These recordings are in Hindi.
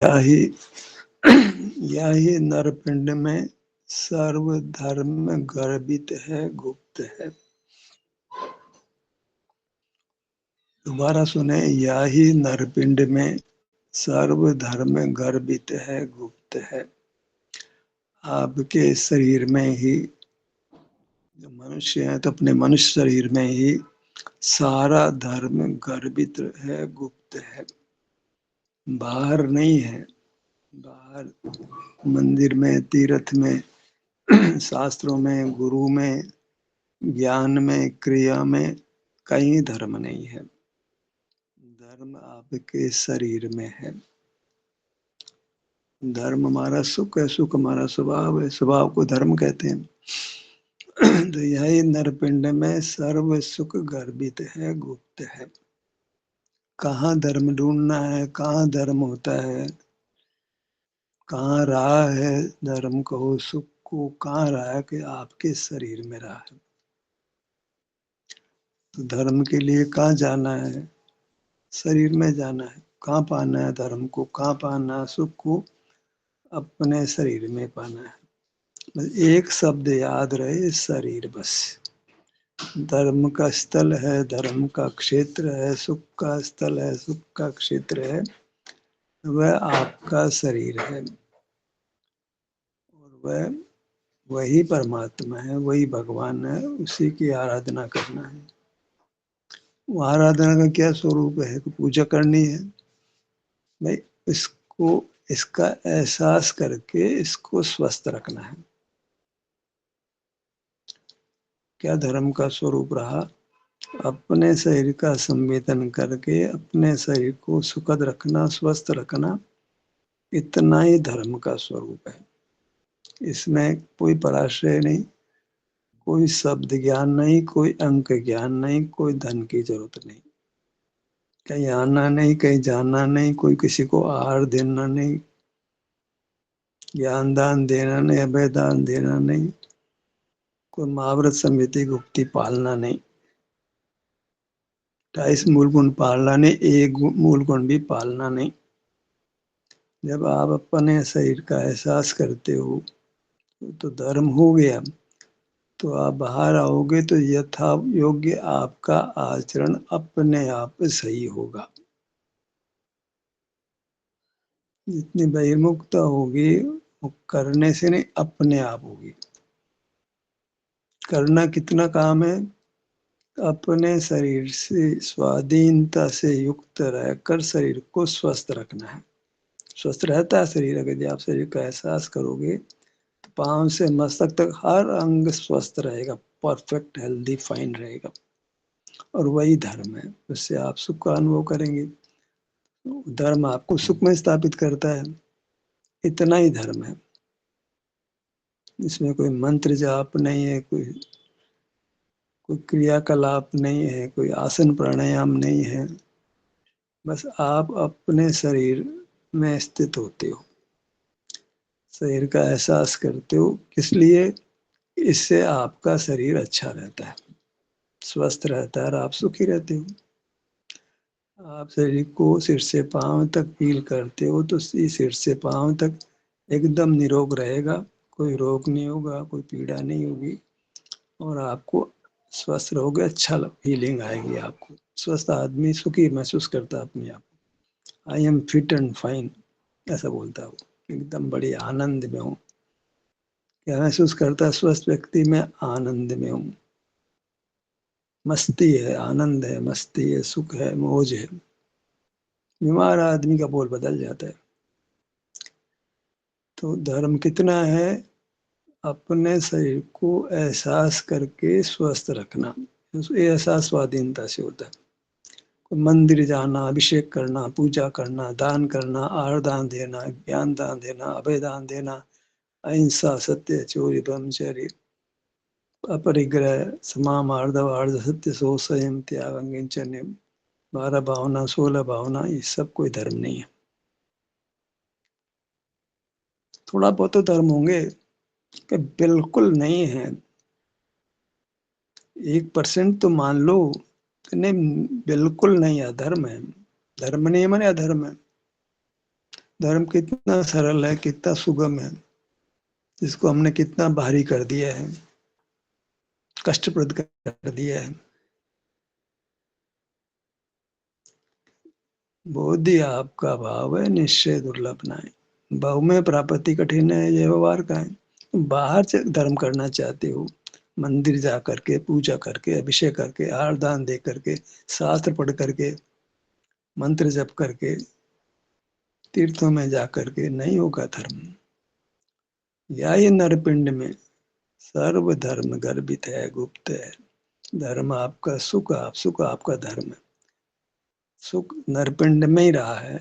यही यही नरपिंड में सर्वधर्म गर्भित है, गुप्त है। दोबारा सुने, यही नरपिंड में सर्वधर्म गर्भित है, गुप्त है। आपके शरीर में ही जो मनुष्य है, तो अपने मनुष्य शरीर में ही सारा धर्म गर्भित है, गुप्त है, बाहर नहीं है। बाहर मंदिर में, तीर्थ में, शास्त्रों में, गुरु में, ज्ञान में, क्रिया में कहीं धर्म नहीं है। धर्म आपके शरीर में है। धर्म हमारा सुख है, सुख हमारा स्वभाव है, स्वभाव को धर्म कहते हैं। तो यही नरपिंड में सर्व सुख गर्भित है, गुप्त है। कहाँ धर्म ढूंढना है, कहाँ धर्म होता है, कहाँ रहा है धर्म को, सुख को कहाँ रहा है कि आपके शरीर में रहा है। तो धर्म के लिए कहाँ जाना है, शरीर में जाना है। कहाँ पाना है धर्म को, कहाँ पाना है सुख को, अपने शरीर में पाना है। बस एक शब्द याद रहे, शरीर। बस धर्म का स्थल है, धर्म का क्षेत्र है, सुख का स्थल है, सुख का क्षेत्र है, वह आपका शरीर है। और वह वही परमात्मा है, वही भगवान है, उसी की आराधना करना है। वो आराधना का क्या स्वरूप है कि पूजा करनी है भाई, इसको, इसका एहसास करके इसको स्वस्थ रखना है। क्या धर्म का स्वरूप रहा? अपने शरीर का संवेदन करके अपने शरीर को सुखद रखना, स्वस्थ रखना, इतना ही धर्म का स्वरूप है। इसमें कोई पराश्रय नहीं, कोई शब्द ज्ञान नहीं, कोई अंक ज्ञान नहीं, कोई धन की जरूरत नहीं, कहीं आना नहीं, कहीं जाना नहीं, कोई किसी को आहार देना नहीं, ज्ञान दान देना नहीं, अभय दान देना नहीं, कोई महाव्रत समिति गुप्ती पालना नहीं, 28 मूल गुण पालना नहीं, एक मूल गुण भी पालना नहीं। जब आप अपने शरीर का एहसास करते हो तो धर्म हो गया। तो आप बाहर आओगे तो यथा योग्य आपका आचरण अपने आप सही होगा। जितनी बहिर्मुखता होगी वो करने से नहीं, अपने आप होगी। करना कितना काम है? अपने शरीर से स्वाधीनता से युक्त रहकर शरीर को स्वस्थ रखना है। स्वस्थ रहता है शरीर अगर आप शरीर का एहसास करोगे तो पांव से मस्तक तक हर अंग स्वस्थ रहेगा, परफेक्ट, हेल्दी, फाइन रहेगा। और वही धर्म है, उससे आप सुख का अनुभव करेंगे। धर्म आपको सुख में स्थापित करता है, इतना ही धर्म है। इसमें कोई मंत्र जाप नहीं है, कोई क्रियाकलाप नहीं है, कोई आसन प्राणायाम नहीं है। बस आप अपने शरीर में स्थित होते हो, शरीर का एहसास करते हो। किस लिए? इससे आपका शरीर अच्छा रहता है, स्वस्थ रहता है और आप सुखी रहते हो। आप शरीर को सिर से पांव तक फील करते हो तो सिर से पांव तक एकदम निरोग रहेगा, कोई रोग नहीं होगा, कोई पीड़ा नहीं होगी, और आपको स्वस्थ रहोगे, अच्छा फीलिंग आएगी आपको। स्वस्थ आदमी सुखी महसूस करता है अपने आप। I am fit and fine, ऐसा बोलता है वो, एकदम बड़ी आनंद में हूँ। क्या महसूस करता है स्वस्थ व्यक्ति? में आनंद में हूँ, मस्ती है, आनंद है, मस्ती है, सुख है, मौज है। बीमार आदमी का बोल बदल जाता है। तो धर्म कितना है? अपने शरीर को एहसास करके स्वस्थ रखना। ये एहसास स्वाधीनता से होता है। मंदिर जाना, अभिषेक करना, पूजा करना, दान करना, आहार दान देना, ज्ञान दान देना, अभय दान देना, अहिंसा, सत्य, चोरी, ब्रह्मचर्य, अपरिग्रह, क्षमा, मार्दव, आर्ध सत्य, सो, संयम, त्याग, अंगिंचन्य, 12 भावना, 16 भावना, ये सब कोई धर्म नहीं है। थोड़ा बहुत तो धर्म होंगे कि बिल्कुल नहीं है। 1% तो मान लो कि नहीं, बिल्कुल नहीं, अधर्म है। धर्म नहीं माने अधर्म है। धर्म कितना सरल है, कितना सुगम है, जिसको हमने कितना भारी कर दिया है, कष्टप्रद कर दिया है। बोधि आपका भाव है, निश्चय दुर्लभ नाय। भाव में प्राप्ति कठिन है, ये व्यवहार का है। बाहर से धर्म करना चाहते हो, मंदिर जा करके, पूजा करके, अभिषेक करके, आहार दान दे करके, शास्त्र पढ़ करके, मंत्र जप करके, तीर्थों में जा करके नहीं होगा धर्म। या ये नरपिंड में सर्व धर्म गर्भित है, गुप्त है। धर्म आपका सुख, आप सुख आपका धर्म है। सुख नरपिंड में ही रहा है।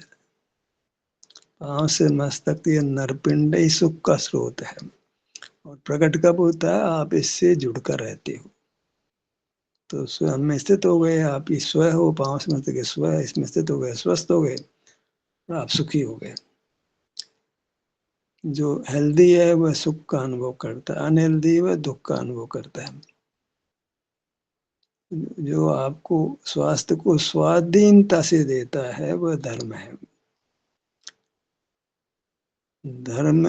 पांव से मस्तक ये नरपिंड ही सुख का स्रोत है। और प्रकट कब होता है? आप इससे जुड़कर रहते हो तो स्वयं में स्थित हो गए, आप ही स्व हो। पांव से मस्तक के स्व, इसमें स्थित हो गए, स्वस्थ हो गए और आप सुखी हो गए। जो हेल्दी है वह सुख का अनुभव करता है, अनहेल्दी वह दुख का अनुभव करता है। जो आपको स्वास्थ्य को स्वाधीनता से देता है वह धर्म है। धर्म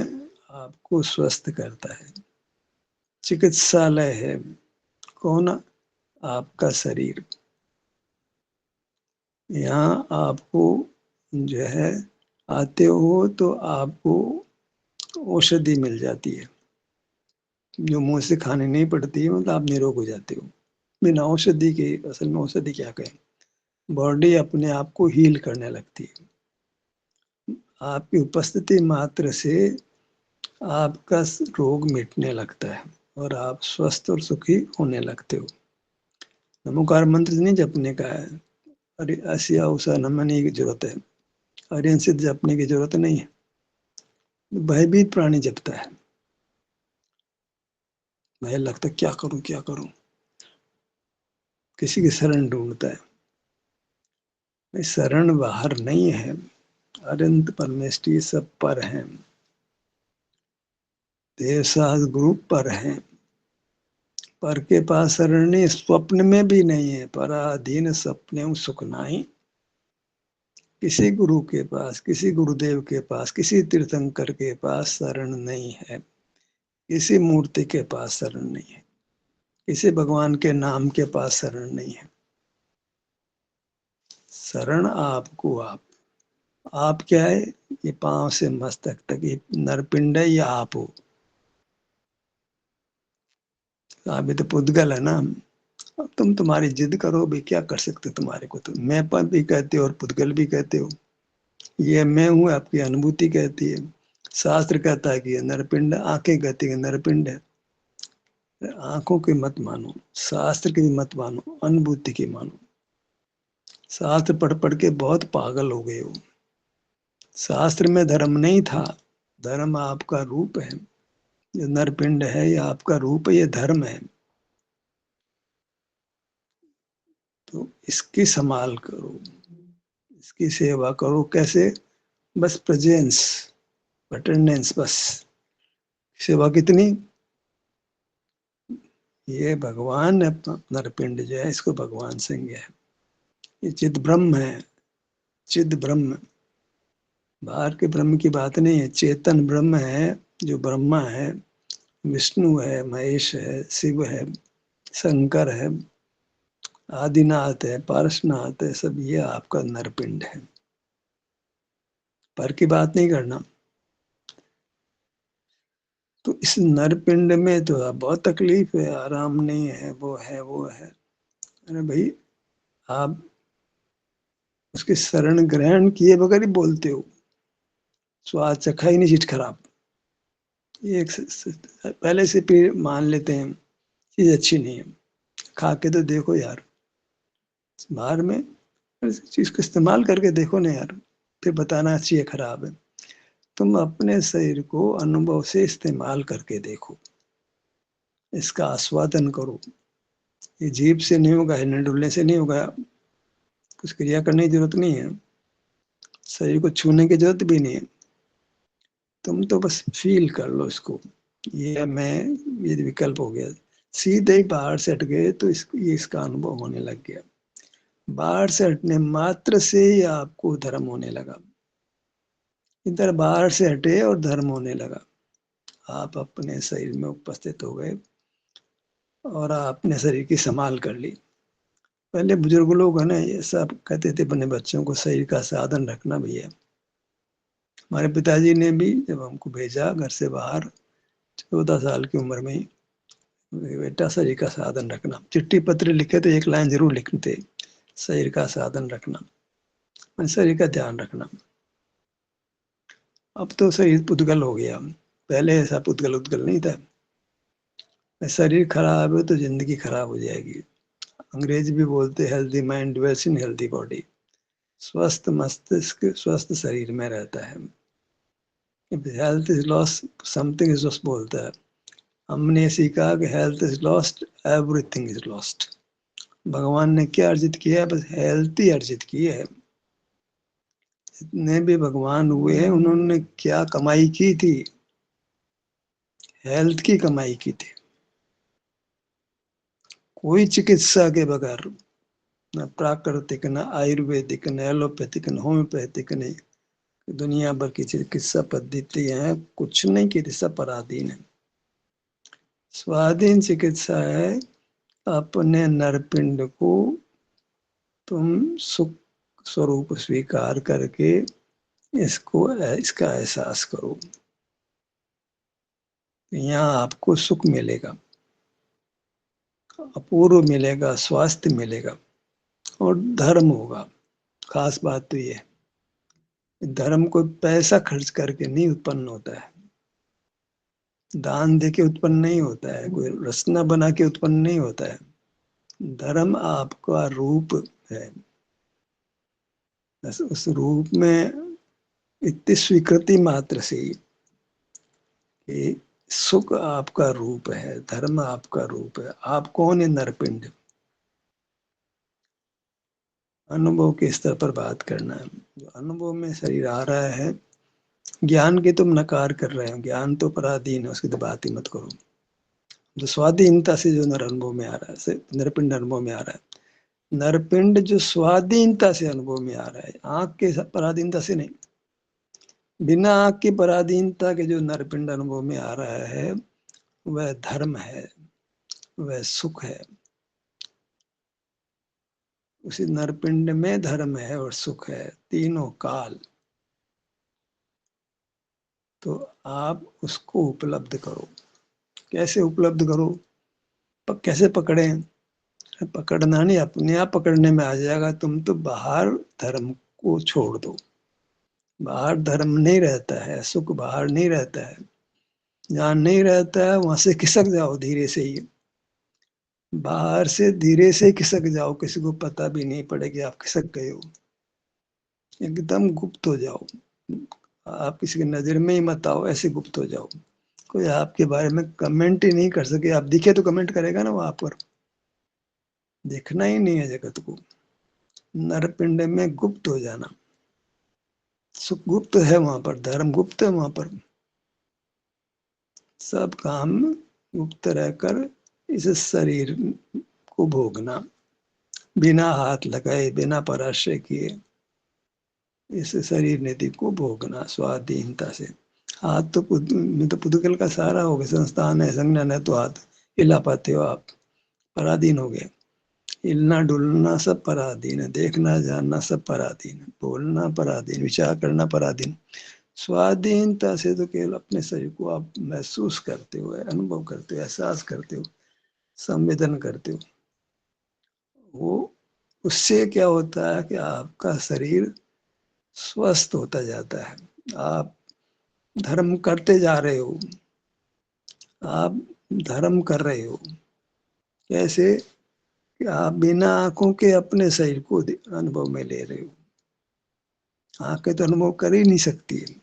आपको स्वस्थ करता है। चिकित्सालय है कौन? आपका शरीर। यहाँ आपको जो है आते हो तो आपको औषधि मिल जाती है, जो मुंह से खाने नहीं पड़ती है, मतलब आप निरोग हो जाते हो बिना औषधि के। असल में औषधि क्या कहें, बॉडी अपने आप को हील करने लगती है। आपकी उपस्थिति मात्र से आपका रोग मिटने लगता है और आप स्वस्थ और सुखी होने लगते हो। नमोकार मंत्र नहीं जपने का है, अरे ऐसिया उषा नमने की जरूरत है, आर्यन सिद्ध जपने की जरूरत नहीं है। भयभीत प्राणी जपता है, भय लगता है क्या करूं क्या करूं, किसी की शरण ढूंढता है। नहीं, शरण बाहर नहीं है, अनंत परमेष्टि सब पर है, देव सास गुरु पर है। पर के पास शरण स्वप्न में भी नहीं है, पराधीन सपने सुख नाही। किसी गुरु के पास, किसी गुरुदेव के पास, किसी तीर्थंकर के पास शरण नहीं है, किसी मूर्ति के पास शरण नहीं है, किसी भगवान के नाम के पास शरण नहीं है। शरण आपको आप क्या है? ये पांव से मस्तक तक ये नरपिंड है, या आप हो। अभी तो पुद्गल है ना। अब तुम तुम्हारी जिद करो भी, क्या कर सकते तुम्हारे को, तो मैं पर भी कहते हो और पुद्गल भी कहते हो। ये मैं हूं, आपकी अनुभूति कहती है। शास्त्र कहता है कि ये नरपिंड, आंखें कहती है नरपिंड है। आंखों की मत मानो, शास्त्र की मत मानो, अनुभूति की मानो। शास्त्र पढ़ पढ़ के बहुत पागल हो गए हो। शास्त्र में धर्म नहीं था, धर्म आपका रूप है। जो नरपिंड है ये आपका रूप है, ये धर्म है। तो इसकी संभाल करो, इसकी सेवा करो। कैसे? बस प्रेजेंस, अटेंडेंस, बस। सेवा कितनी? ये भगवान है, नरपिंड जो है इसको भगवान संज्ञा है। ये चिद ब्रह्म है, चिद ब्रह्म। बाहर के ब्रह्म की बात नहीं है, चेतन ब्रह्म है, जो ब्रह्मा है, विष्णु है, महेश है, शिव है, शंकर है, आदिनाथ है, पार्शनाथ है, सब ये आपका नरपिंड है। पर की बात नहीं करना। तो इस नरपिंड में तो बहुत तकलीफ है, आराम नहीं है, वो है वो है। अरे भाई, आप उसके शरण ग्रहण किए बगैर ही बोलते हो, स्वाद चखा ही नहीं, चीज खराब। ये पहले से फिर मान लेते हैं चीज अच्छी नहीं है, खा के तो देखो यार, बाहर में चीज को इस्तेमाल करके देखो ना यार, फिर बताना अच्छी है खराब है। तुम अपने शरीर को अनुभव से इस्तेमाल करके देखो, इसका आस्वादन करो। ये जीभ से नहीं होगा, हिलने डुलने से नहीं होगा, कुछ क्रिया करने की जरूरत नहीं है, शरीर को छूने की जरूरत भी नहीं है। तुम तो बस फील कर लो इसको, ये मैं, ये विकल्प हो गया। सीधे ही बाहर से हट गए तो इसका अनुभव होने लग गया। बाहर से हटने मात्र से ही आपको धर्म होने लगा। इधर बाहर से हटे और धर्म होने लगा। आप अपने शरीर में उपस्थित हो गए और आपने शरीर की संभाल कर ली। पहले बुजुर्ग लोग है ना, ये सब कहते थे अपने बच्चों को शरीर का साधन रखना भैया। हमारे पिताजी ने भी जब हमको भेजा घर से बाहर 14 साल की उम्र में, बेटा शरीर का साधन रखना, चिट्ठी पत्र लिखे तो एक लाइन जरूर लिखते, शरीर का साधन रखना, शरीर का ध्यान रखना। अब तो शरीर पुद्गल हो गया, पहले ऐसा पुद्गल उद्गल नहीं था। शरीर खराब है तो जिंदगी खराब हो जाएगी। अंग्रेज भी बोलते healthy mind dwells in healthy body. स्वस्थ मस्तिष्क स्वस्थ शरीर में रहता है। Health is lost something is lost बोलता है। हमने सीखा कि health is lost everything is lost. भगवान ने क्या अर्जित किया है? बस हेल्थ ही अर्जित की है। जितने भी भगवान हुए हैं उन्होंने क्या कमाई की थी? हेल्थ की कमाई की थी। कोई चिकित्सा के बगैर, न प्राकृतिक, न आयुर्वेदिक, न एलोपैथिक, न होम्योपैथिक, नहीं, दुनिया भर की चिकित्सा पद्धति है, कुछ नहीं की थी, सब पराधीन है। स्वाधीन चिकित्सा है, अपने नरपिंड को तुम सुख स्वरूप स्वीकार करके इसका एहसास करो। यहाँ आपको सुख मिलेगा, अपूर्व मिलेगा, स्वास्थ्य मिलेगा और धर्म होगा। खास बात तो ये, धर्म कोई पैसा खर्च करके नहीं उत्पन्न होता है, दान दे के उत्पन्न नहीं होता है, कोई रचना बना के उत्पन्न नहीं होता है। धर्म आपका रूप है। बस उस रूप में इतनी स्वीकृति मात्र से कि सुख आपका रूप है, धर्म आपका रूप है। आप कौन है? नरपिंड। अनुभव के स्तर पर बात करना है। जो अनुभव में शरीर आ रहा है, ज्ञान की तुम नकार कर रहे हो, ज्ञान तो पराधीन है, उसकी तो बात ही मत करो। जो स्वाधीनता से जो नर अनुभव में आ रहा है, नरपिंड अनुभव में आ रहा है, नरपिंड जो स्वाधीनता से अनुभव में आ रहा है, आंख के पराधीनता से नहीं, बिना आंख की पराधीनता के जो नरपिंड अनुभव में आ रहा है, वह धर्म है, वह सुख है। उसी नरपिंड में धर्म है और सुख है, तीनों काल। तो आप उसको उपलब्ध करो। कैसे उपलब्ध करो? कैसे पकड़े? पकड़ना नहीं, अपने आप पकड़ने में आ जाएगा। तुम तो बाहर धर्म को छोड़ दो। बाहर धर्म नहीं रहता है, सुख बाहर नहीं रहता है। जहाँ नहीं रहता है वहां से खिसक जाओ धीरे से ही। बाहर से धीरे से खिसक जाओ, किसी को पता भी नहीं पड़ेगा आप खिसक गए हो। एकदम गुप्त हो जाओ, आप किसी की नजर में ही मत आओ, ऐसे गुप्त हो जाओ। कोई आपके बारे में कमेंट ही नहीं कर सके। आप दिखे तो कमेंट करेगा ना वहां पर? देखना ही नहीं है जगत को। नरपिंड में गुप्त हो जाना। सुख गुप्त है वहां पर, धर्म गुप्त है वहां पर। सब काम गुप्त रहकर इस शरीर को भोगना, बिना हाथ लगाए, बिना पराश्रय किए, इस शरीर निधि को भोगना स्वाधीनता से। हाथ तो पुद्गल का सहारा हो गया, संस्थान है, संज्ञान है, तो हाथ हिला पाते हो आप, पराधीन हो गए। हिलना डुलना सब पराधीन है, देखना जानना सब पराधीन है, बोलना पराधीन, विचार करना पराधीन। स्वाधीनता से तो केवल अपने शरीर को आप महसूस करते हो, अनुभव करते हो, एहसास करते हो, संवेदन करते हो। वो उससे क्या होता है कि आपका शरीर स्वस्थ होता जाता है। आप धर्म करते जा रहे हो, आप धर्म कर रहे हो। कैसे? कि आप बिना आंखों के अपने शरीर को अनुभव में ले रहे हो। आंखें तो अनुभव कर ही नहीं सकती है,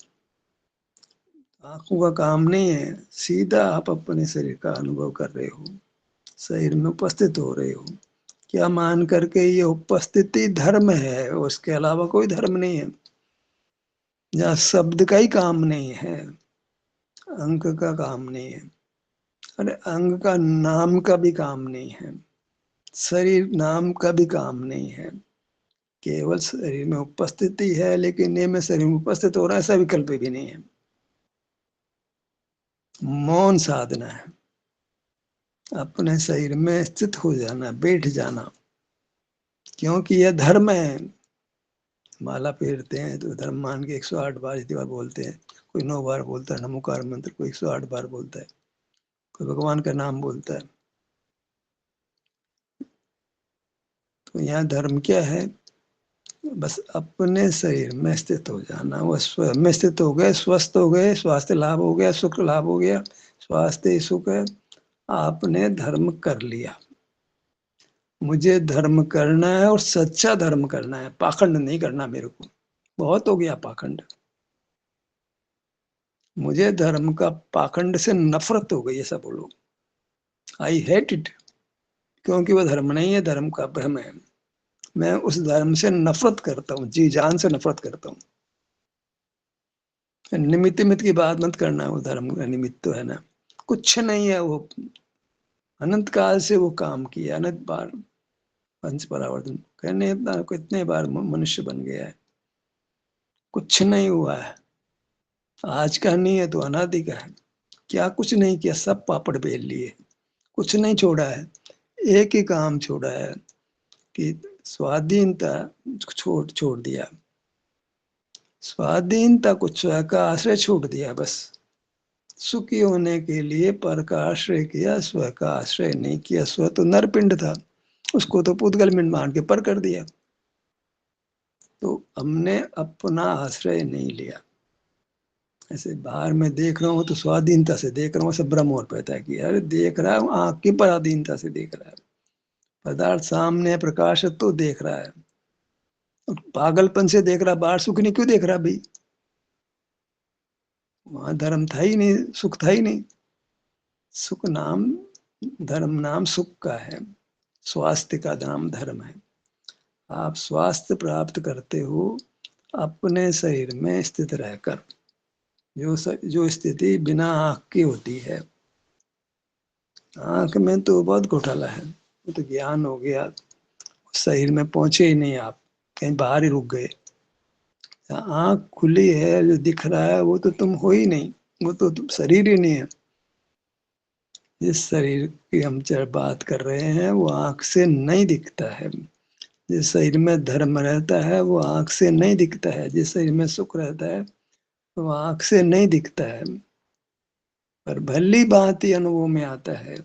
आंखों का काम नहीं है। सीधा आप अपने शरीर का अनुभव कर रहे हो, शरीर में उपस्थित हो रहे हो। क्या मान करके? ये उपस्थिति धर्म है, उसके अलावा कोई धर्म नहीं है। जहाँ शब्द का ही काम नहीं है, अंक का काम नहीं है। अरे अंग का नाम का भी काम नहीं है, शरीर नाम का भी काम नहीं है। केवल शरीर में उपस्थिति है, लेकिन ये में शरीर में उपस्थित हो रहा है, ऐसा विकल्प भी नहीं है। मौन साधना है, अपने शरीर में स्थित हो जाना, बैठ जाना, क्योंकि यह धर्म है। माला फेरते हैं तो धर्म मान के 108 बार इतनी बार बोलते हैं, कोई 9 बार बोलता है नमोकार मंत्र, कोई 108 बार बोलता है, कोई भगवान का नाम बोलता है। तो यहाँ धर्म क्या है? बस अपने शरीर में स्थित हो जाना। वो स्वयं में स्थित हो गए, स्वस्थ हो गए, स्वास्थ्य लाभ हो गया, सुख लाभ हो गया, स्वास्थ्य सुख है, आपने धर्म कर लिया। मुझे धर्म करना है और सच्चा धर्म करना है, पाखंड नहीं करना मेरे को। बहुत हो गया पाखंड। मुझे धर्म का पाखंड से नफरत हो गई, ऐसा बोलो। आई हेट इट, क्योंकि वह धर्म नहीं है, धर्म का भ्रम है। मैं उस धर्म से नफरत करता हूँ, जी जान से नफरत करता हूँ। निमित्त निमित्त की बात मत करना, वो धर्म का निमित्त तो है ना, कुछ नहीं है वो। अनंत काल से वो काम किया, अनंत बार पंच परावर्तन कहने कितने बार मनुष्य बन गया है, कुछ नहीं हुआ है। आज का नहीं है तो अनादि का है। क्या कुछ नहीं किया, सब पापड़ बेल लिए, कुछ नहीं छोड़ा है। एक ही काम छोड़ा है कि स्वाधीनता छोड़ छोड़ दिया, स्वाधीनता को स्वयं का आश्रय छोड़ दिया। बस सुखी होने के लिए पर का आश्रय किया, स्व का आश्रय नहीं किया। स्व तो नरपिंड था, उसको तो पुद्गल में मान के पर कर दिया। तो हमने अपना आश्रय नहीं लिया। ऐसे बाहर में देख रहा हूँ तो स्वाधीनता से देख रहा हूँ, सब भ्रम और पैदा है कि अरे देख रहा हूँ, आंख की पराधीनता से देख रहा है। पदार्थ सामने है, प्रकाश तो देख रहा है, पागलपन से देख रहा। बाहर सुख नहीं क्यों देख रहा भाई? वहां धर्म था ही नहीं, सुख था ही नहीं। सुख नाम, धर्म नाम सुख का है, स्वास्थ्य का नाम धर्म है। आप स्वास्थ्य प्राप्त करते हो अपने शरीर में स्थित रहकर। जो स्थिति बिना आंख की होती है, आंख में तो बहुत घोटाला है, वो तो ज्ञान हो गया, शरीर में पहुंचे ही नहीं आप, कहीं बाहर ही रुक गए। आंख खुली है, जो दिख रहा है वो तो तुम हो ही नहीं, वो तो तुम शरीर ही नहीं है। जिस शरीर की हम बात कर रहे हैं वो आंख से नहीं दिखता है। जिस शरीर में धर्म रहता है वो आंख से नहीं दिखता है। जिस शरीर में सुख रहता है वो आंख से नहीं दिखता है, पर भली भांति अनुभव में आता है।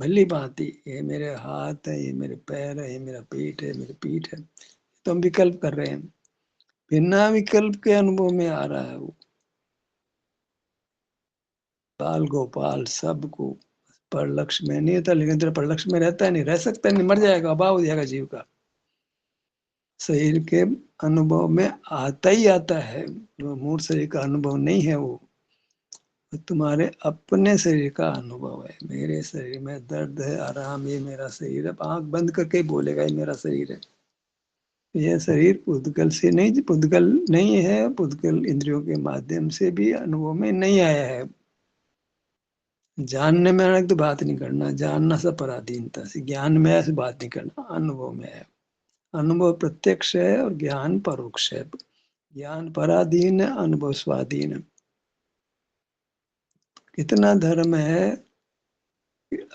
भली भांति, ये मेरे हाथ है, ये मेरे पैर है, ये मेरा पेट है, मेरी पीठ है, तो हम विकल्प कर रहे हैं। बिना विकल्प के अनुभव में आ रहा है वो। बाल गोपाल सबको पर लक्ष्य में नहीं होता, लेकिन तेरा पर लक्ष्य में रहता है, नहीं रह सकता, नहीं मर जाएगा, अभाव हो जाएगा जीव का। शरीर के अनुभव में आता ही आता है, वो मूल शरीर का अनुभव नहीं है। वो तुम्हारे अपने शरीर का अनुभव है। मेरे शरीर में दर्द है, आराम, ये मेरा शरीर है। आंख बंद करके ही बोलेगा ये मेरा शरीर है। यह शरीर पुद्गल से नहीं, पुद्गल नहीं है, पुद्गल इंद्रियों के माध्यम से भी अनुभव में नहीं आया है। जानने में आने की तो बात नहीं करना, जानना सब पराधीनता से, ज्ञान में ऐसे बात नहीं करना, अनुभव में है। अनुभव प्रत्यक्ष है और ज्ञान परोक्ष है। ज्ञान पराधीन है, अनुभव स्वाधीन है। कितना धर्म है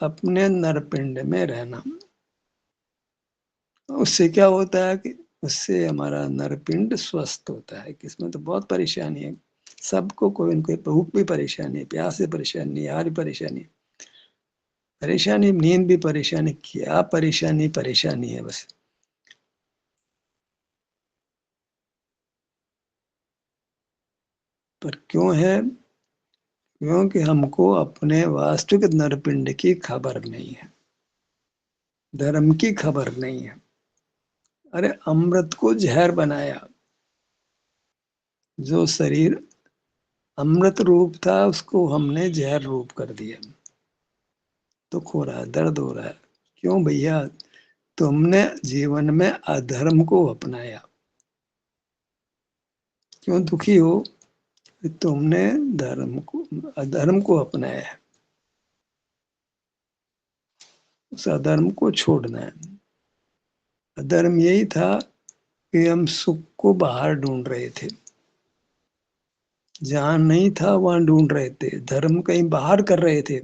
अपने नरपिंड में रहना। उससे क्या होता है कि उससे हमारा नरपिंड स्वस्थ होता है। किसमें तो बहुत परेशानी है, सबको कोई न कोई भूख भी परेशानी है, प्यास से परेशानी, आहार भी परेशानी, परेशानी नींद भी परेशानी, क्या परेशानी परेशानी है बस। पर क्यों है? क्योंकि हमको अपने वास्तविक नरपिंड की खबर नहीं है, धर्म की खबर नहीं है। अरे अमृत को जहर बनाया, जो शरीर अमृत रूप था उसको हमने जहर रूप कर दिया। दुख हो रहा है, दर्द हो रहा है, क्यों भैया? तुमने जीवन में अधर्म को अपनाया। क्यों दुखी हो? तुमने धर्म को, अधर्म को अपनाया है। उस अधर्म को छोड़ना है। अधर्म यही था कि हम सुख को बाहर ढूंढ रहे थे, जहां नहीं था वहां ढूंढ रहे थे, धर्म कहीं बाहर कर रहे थे,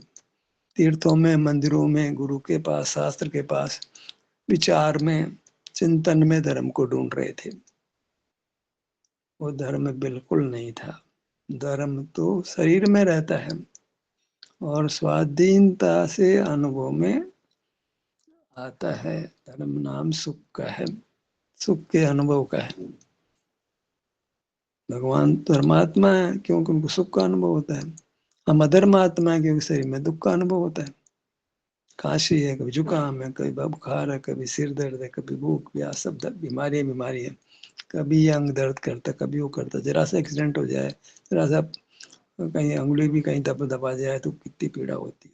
तीर्थों में, मंदिरों में, गुरु के पास, शास्त्र के पास, विचार में, चिंतन में धर्म को ढूंढ रहे थे। वो धर्म बिल्कुल नहीं था। धर्म तो शरीर में रहता है और स्वाधीनता से अनुभव में आता है। धर्म नाम सुख का है, सुख के अनुभव का है। भगवान धर्मात्मा है क्योंकि उनको सुख का अनुभव होता है। हम अधर्मात्मा है क्योंकि शरीर में दुख का अनुभव होता है। खांसी है, कभी जुकाम है, कभी बुखार है, कभी सिर दर्द है, कभी भूख प्यास, सब बीमारी बीमारी है। कभी ये अंग दर्द करता, कभी वो करता, जरा सा एक्सीडेंट हो जाए, जरा सा कहीं अंगुली भी कहीं दबा जाए तो कितनी पीड़ा होती है।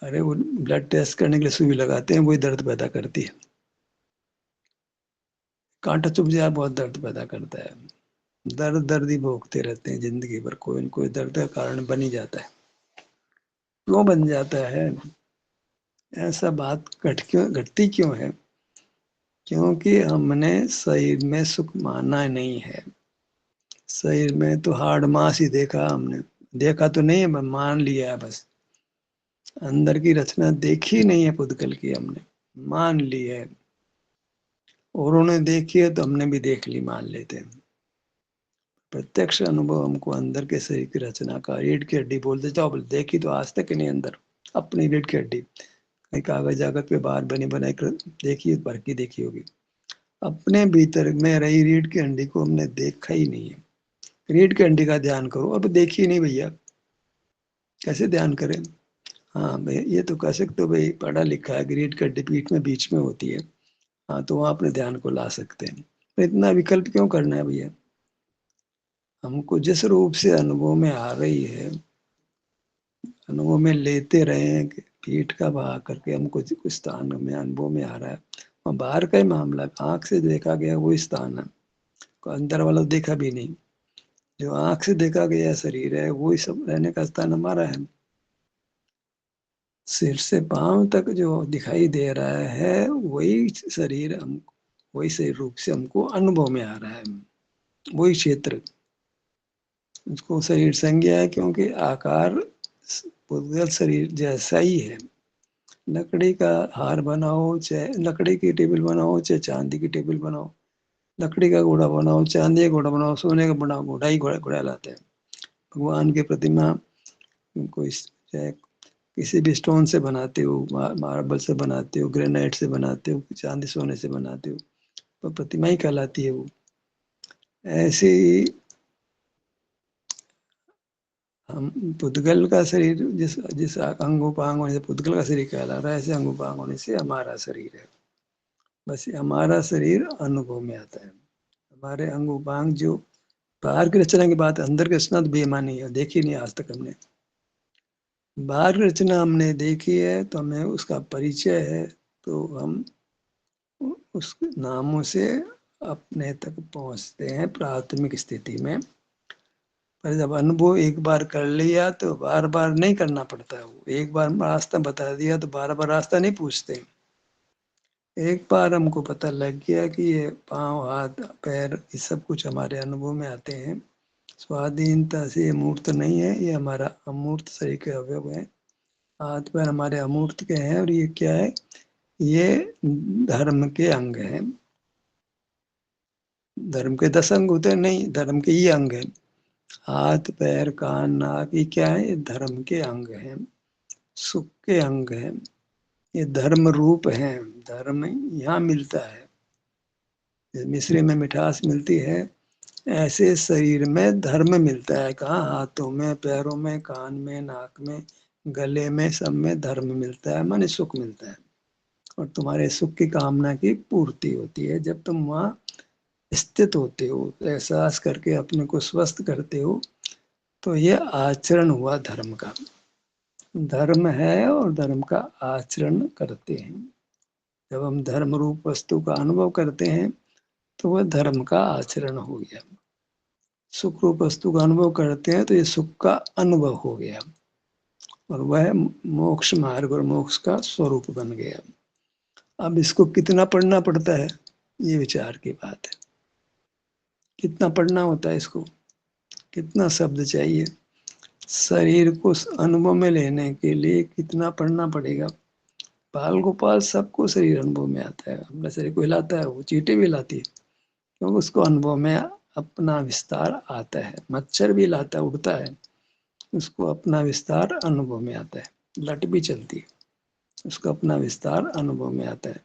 अरे वो ब्लड टेस्ट करने के लिए सुई लगाते हैं, वही दर्द पैदा करती है। कांटा चुभ जाए बहुत दर्द पैदा करता है। दर्द दर्द ही भोगते रहते हैं जिंदगी भर, कोई न कोई दर्द का कारण बन ही जाता है। क्यों बन जाता है ऐसा? बात घटती क्यों है? क्योंकि हमने शरीर में सुख माना नहीं है। शरीर में तो हाड़ मांस ही देखा हमने, देखा तो नहीं है, मान लिया है बस। अंदर की रचना देखी नहीं है पुद्गल की, हमने मान ली है। और उन्हें देखी है तो हमने भी देख ली, मान लेते हैं। प्रत्यक्ष अनुभव हमको अंदर के शरीर की रचना का, रीढ़ की हड्डी बोलते जाओ, बोले देखी तो आज तक नहीं अंदर अपनी रीढ़ की हड्डी। कहीं कागज जागत पे बाहर बनी बनाई देखी, भर की देखी होगी। अपने भीतर में रही रीढ़ की हड्डी को हमने देखा ही नहीं है। रीढ़ की हड्डी का ध्यान करो, अब देखी नहीं भैया, कैसे ध्यान करें? हाँ भैया, ये तो कह सकते हो भाई, पढ़ा लिखा है, रीढ़ की हड्डी पीठ में बीच में होती है, हाँ तो वहां अपने ध्यान को ला सकते हैं। तो इतना विकल्प क्यों करना है भैया? हमको जिस रूप से अनुभव में आ रही है, अनुभव में लेते रहे हैं कि पीठ का भाग करके हमको कुछ स्थान में अनुभव में आ रहा है, और बाहर का ही मामला आंख से देखा गया वो स्थान है, अंदर वाला देखा भी नहीं। जो आंख से देखा गया शरीर है वही सब रहने का स्थान हमारा है। सिर से पांव तक जो दिखाई दे रहा है वही शरीर हम, वही शरीर रूप से हमको अनुभव में आ रहा है, वही क्षेत्र। उसको शरीर संज्ञा है क्योंकि आकार पुद्गल शरीर जैसा ही है। लकड़ी का हार बनाओ, चाहे लकड़ी की टेबल बनाओ, चाहे चांदी की टेबल बनाओ, लकड़ी का घोड़ा बनाओ, चांदी का घोड़ा बनाओ, सोने का बनाओ, घोड़ा ही घोड़ा लाते हैं। भगवान की प्रतिमा कोई चाहे किसी भी स्टोन से बनाते हो, मार्बल से बनाते हो, ग्रेनाइट से बनाते हो, चांदी सोने से बनाते हो, तो प्रतिमा ही कहलाती है वो। ऐसे ही हम पुद्गल का शरीर जिस जिस अंगोपांग होने से पुद्गल का शरीर कहला रहा है, ऐसे अंगोपांग होने से हमारा शरीर है। बस हमारा शरीर अनुभव में आता है। हमारे अंगोपांग जो बाहर की रचना की बात, अंदर की रचना तो बेईमानी है, देखी नहीं आज तक हमने। बाहर की रचना हमने देखी है तो हमें उसका परिचय है, तो हम उस नामों से अपने तक पहुंचते हैं प्राथमिक स्थिति में। पर जब अनुभव एक बार कर लिया तो बार बार नहीं करना पड़ता है। वो एक बार रास्ता बता दिया तो बार बार रास्ता नहीं पूछते। एक बार हमको पता लग गया कि ये पाँव हाथ पैर ये सब कुछ हमारे अनुभव में आते हैं, स्वाधीनता से, ये मूर्त नहीं है, ये हमारा अमूर्त शरीर के अवयव है। हाथ पैर हमारे अमूर्त के हैं और ये क्या है? ये धर्म के अंग हैं। धर्म के 10 अंग होते हैं? नहीं, धर्म के ये अंग हैं। हाथ पैर कान नाक ये क्या है? ये धर्म के अंग हैं, सुख के अंग हैं, ये धर्म रूप हैं। धर्म यहाँ मिलता है, मिश्री में मिठास मिलती है, ऐसे शरीर में धर्म मिलता है। कहाँ? हाथों में, पैरों में, कान में, नाक में, गले में, सब में धर्म मिलता है, माने सुख मिलता है। और तुम्हारे सुख की कामना की पूर्ति होती है जब तुम वहाँ स्थित होते हो, एहसास करके अपने को स्वस्थ करते हो। तो ये आचरण हुआ धर्म का। धर्म है और धर्म का आचरण करते हैं। जब हम धर्म रूप वस्तु का अनुभव करते हैं तो वह धर्म का आचरण हो गया। सुख रूप वस्तु का अनुभव करते हैं तो ये सुख का अनुभव हो गया और वह मोक्ष मार्ग और मोक्ष का स्वरूप बन गया। अब इसको कितना पढ़ना पड़ता है? ये विचार की बात है। कितना पढ़ना होता है इसको, कितना शब्द चाहिए, शरीर को अनुभव में लेने के लिए कितना पढ़ना पड़ेगा। बाल गोपाल सबको शरीर अनुभव में आता है, अपने शरीर को हिलाता है, वो चींटी भी हिलाती है, क्योंकि उसको अनुभव में अपना विस्तार आता है। मच्छर भी हिलाता है, उड़ता है, उसको अपना विस्तार अनुभव में आता है। लट भी चलती है, उसको अपना विस्तार अनुभव में आता है।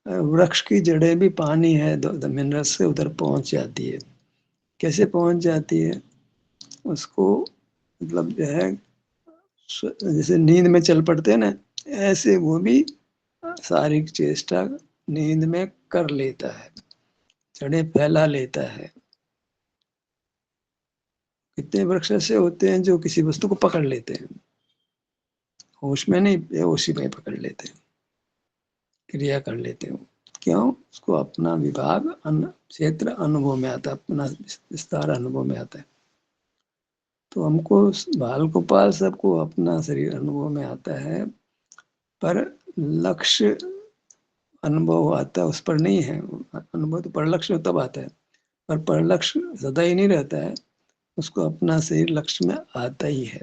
वृक्ष की जड़ें भी पानी है, मिनरल से उधर पहुंच जाती है। कैसे पहुंच जाती है उसको, मतलब जो है जैसे नींद में चल पड़ते हैं ना, ऐसे वो भी शारीरिक चेष्टा नींद में कर लेता है, जड़ें फैला लेता है। कितने वृक्ष ऐसे होते हैं जो किसी वस्तु को पकड़ लेते हैं, होश में नहीं, बेहोशी में पकड़ लेते हैं, क्रिया कर लेते हैं। क्यों? उसको अपना विभाग क्षेत्र अनुभव में आता है, अपना विस्तार अनुभव में आता है। तो हमको बाल गोपाल सबको अपना शरीर अनुभव में आता है, पर लक्ष्य अनुभव आता है उस पर नहीं है। अनुभव तो परलक्ष्य तब आता है, पर परलक्ष्य सदा ही नहीं रहता है, उसको अपना शरीर लक्ष्य में आता ही है।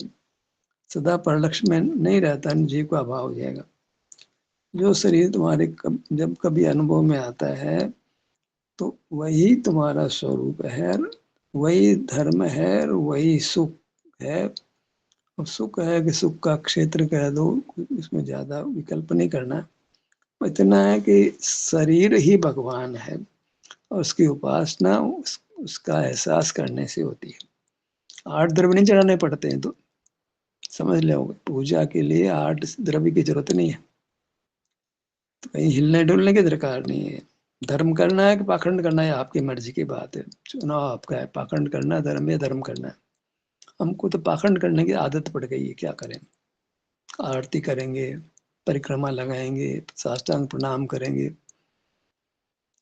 सदा परलक्ष्य में नहीं रहता, जीव का अभाव हो जाएगा। जो शरीर तुम्हारे जब कभी अनुभव में आता है तो वही तुम्हारा स्वरूप है, वही धर्म है, वही सुख है। और सुख है कि सुख का क्षेत्र कह दो, इसमें ज्यादा विकल्प नहीं करना। इतना है कि शरीर ही भगवान है, और उसकी उपासना उसका एहसास करने से होती है। 8 द्रव्य नहीं चढ़ाने पड़ते हैं, तो समझ लो पूजा के लिए 8 द्रव्य की जरूरत नहीं है, तो कहीं हिलने डुलने की दरकार नहीं है। धर्म करना है कि पाखंड करना है, आपकी मर्जी की बात है, चुनाव आपका है। पाखंड करना है धर्म, या धर्म करना है। हमको तो पाखंड करने की आदत पड़ गई है, क्या करें। आरती करेंगे, परिक्रमा लगाएंगे, साष्टांग प्रणाम करेंगे,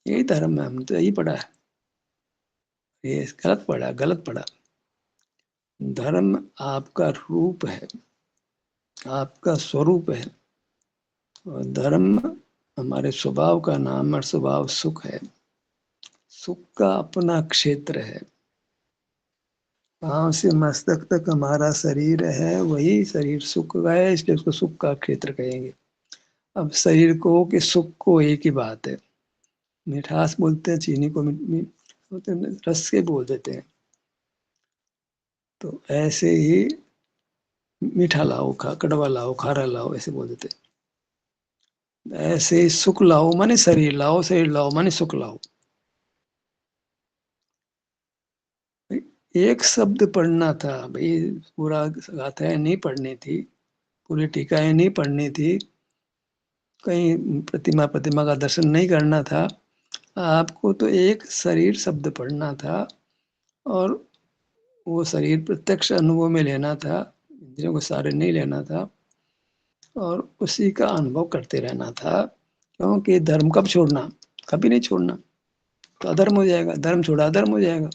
यही धर्म है। हम तो यही पढ़ा है। ये गलत पढ़ा, गलत पढ़ा। धर्म आपका रूप है, आपका स्वरूप है, और धर्म हमारे स्वभाव का नाम और स्वभाव सुख है। सुख का अपना क्षेत्र है। पांव से मस्तक तक हमारा शरीर है, वही शरीर सुख का है, इसलिए उसको सुख का क्षेत्र कहेंगे। अब शरीर को कि सुख को एक ही बात है। मिठास बोलते हैं चीनी को, बोलते हैं रस के बोल देते हैं। तो ऐसे ही मीठा लाओ, कड़वा लाओ, खारा लाओ, ऐसे बोल देते हैं। ऐसे ही सुख लाओ माने शरीर लाओ, शरीर लाओ माने सुख लाओ। एक शब्द पढ़ना था भाई, पूरा गाथाएं नहीं पढ़नी थी, पूरी टीकाएं नहीं पढ़नी थी, कहीं प्रतिमा प्रतिमा का दर्शन नहीं करना था। आपको तो एक शरीर शब्द पढ़ना था, और वो शरीर प्रत्यक्ष अनुभव में लेना था, इंद्रियों को सारे नहीं लेना था, और उसी का अनुभव करते रहना था। क्योंकि धर्म कब छोड़ना, कभी नहीं छोड़ना, तो अधर्म हो जाएगा। धर्म छोड़ा अधर्म हो जाएगा।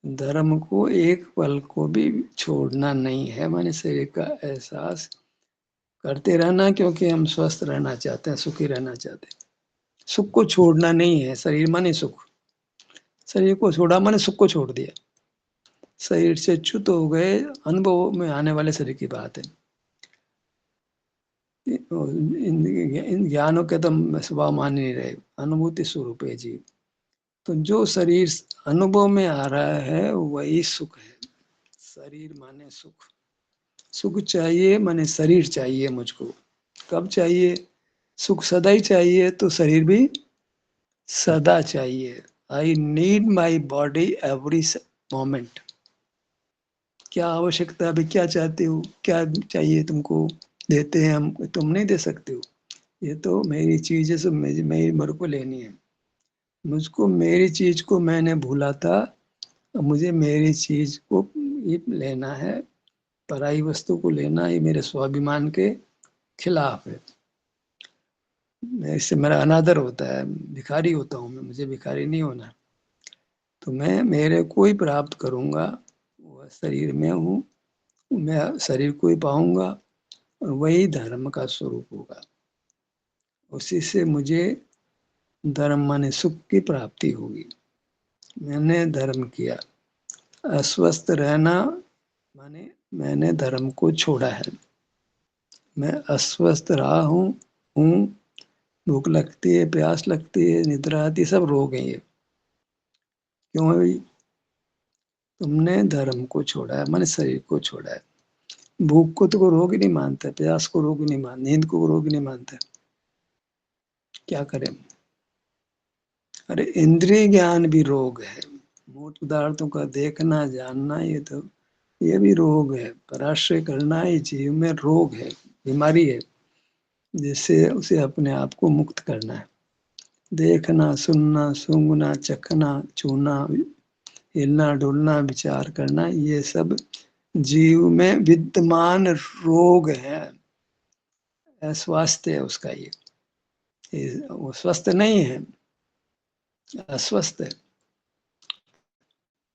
धर्म को एक पल को भी छोड़ना नहीं है, माने शरीर का एहसास करते रहना, क्योंकि हम स्वस्थ रहना चाहते हैं, सुखी रहना चाहते हैं। सुख को छोड़ना नहीं है, शरीर माने सुख। शरीर को छोड़ा माने सुख को छोड़ दिया। शरीर से च्युत हो गए, अनुभव में आने वाले शरीर की बात है। इन ज्ञानों के तो स्वभाव मान नहीं रहे, अनुभूति स्वरूप है जीव। तो जो शरीर अनुभव में आ रहा है वही सुख है। शरीर माने सुख। सुख चाहिए माने शरीर चाहिए मुझको। कब चाहिए? सुख सदा ही चाहिए, तो शरीर भी सदा चाहिए। I need my body every moment. क्या आवश्यकता है अभी, क्या चाहते हो, क्या चाहिए तुमको, देते हैं हम, तुम नहीं दे सकते हो। ये तो मेरी चीज है, सब मेरी मेरे को लेनी है। मुझको मेरी चीज को मैंने भूला था, अब मुझे मेरी चीज को ये लेना है। पराई वस्तु को लेना ये मेरे स्वाभिमान के खिलाफ है। इससे मेरा अनादर होता है, भिखारी होता हूँ मैं, मुझे भिखारी नहीं होना। तो मैं मेरे को ही प्राप्त करूंगा, वह शरीर में हूँ, मैं शरीर को ही पाऊंगा, और वही धर्म का स्वरूप होगा। उसी से मुझे धर्म माने सुख की प्राप्ति होगी। मैंने धर्म किया। अस्वस्थ रहना माने मैंने धर्म को छोड़ा है। मैं अस्वस्थ रहा हूँ, भूख लगती है, प्यास लगती है, निद्रा आती है, सब रोग हैं ये। क्यों है भाई? तुमने धर्म को छोड़ा है, माने शरीर को छोड़ा है। भूख को तो कोई रोग ही नहीं मानता, प्यास को रोग ही नहीं मानता, नींद को रोग ही नहीं मानता। क्या करें? अरे इंद्रिय ज्ञान भी रोग है। मूर्त पदार्थों का देखना जानना, ये भी रोग है। पराश्रय करना ये जीव में रोग है, बीमारी है, जिससे उसे अपने आप को मुक्त करना है। देखना, सुनना, सूंघना, चखना, छूना, हिलना डुलना, विचार करना, ये सब जीव में विद्यमान रोग है। अस्वास्थ्य है उसका वो स्वस्थ नहीं है, अस्वस्थ है।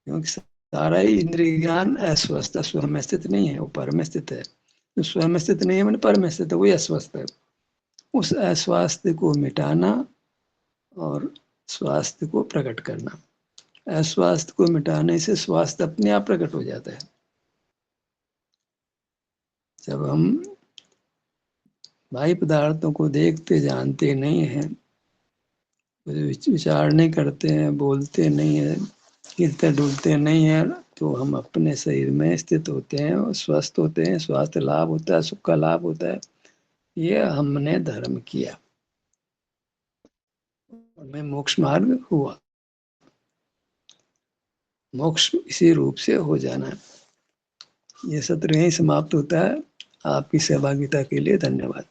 क्योंकि सारा ही इंद्रिय ज्ञान अस्वस्थ, स्वयं में स्थित नहीं है, वो पर में स्थित है। जो स्वयं में स्थित नहीं है मैंने पर में स्थित है, वही अस्वस्थ है। उस अस्वास्थ्य को मिटाना और स्वास्थ्य को प्रकट करना। अस्वास्थ्य को मिटाने से स्वास्थ्य अपने आप प्रकट हो जाता है। जब हम बाह्य पदार्थों को देखते जानते नहीं हैं, विचार नहीं करते हैं, बोलते नहीं है, हिलते डुलते नहीं है, तो हम अपने शरीर में स्थित होते हैं और स्वस्थ होते हैं, स्वास्थ्य लाभ होता है, सुख का लाभ होता है। ये हमने धर्म किया, हमें मोक्ष मार्ग हुआ। मोक्ष इसी रूप से हो जाना है। ये सत्र यहीं समाप्त होता है। आपकी सहभागिता के लिए धन्यवाद।